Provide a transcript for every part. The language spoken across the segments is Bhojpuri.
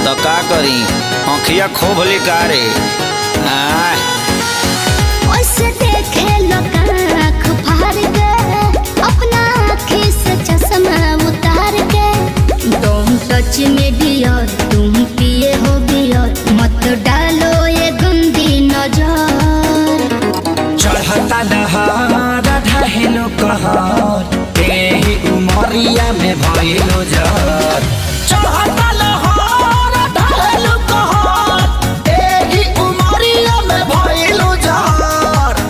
तो का करी आँखिया खूब लिकारे ओसे देखे लोग आँख फाड़ के अपना आँखी से चश्मा उतार के तुम टच में डियर तुम पिए हो बियर मत डालो ये गंदी नजर चढ़ता दहार ढहेलो कहर तेही उमरिया में भइलो जर चढ़ता लहर ढहेलो कहर तेही उमरिया में भइलो जर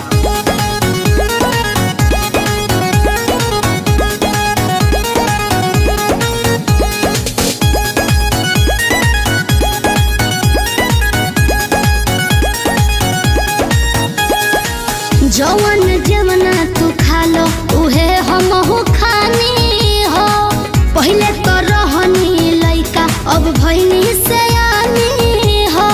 जवन जवना तू खा लो उहे हमहू खानी हो पहले तो रहनी लइका अब भइनी सयानी हो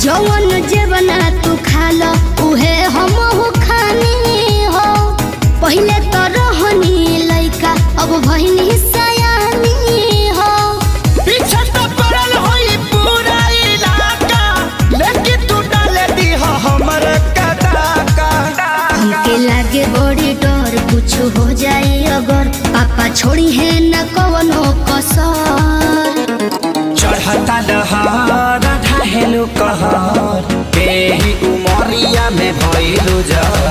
जवन जवना तू खा लो उहे हमहू खानी हो पहले तो रहनी लइका अब भइनी सयानी हो पीछे तो पड़ल होई पूरा इलाका लेकिन तू डाले दी हमर कदाका हमके लागे बड़ी डर कुछ हो जाए अगर पापा छोड़ी है न कवनो कसर चढ़ता दहार ढहेलो कहर तेही उमरिया में भइलो जर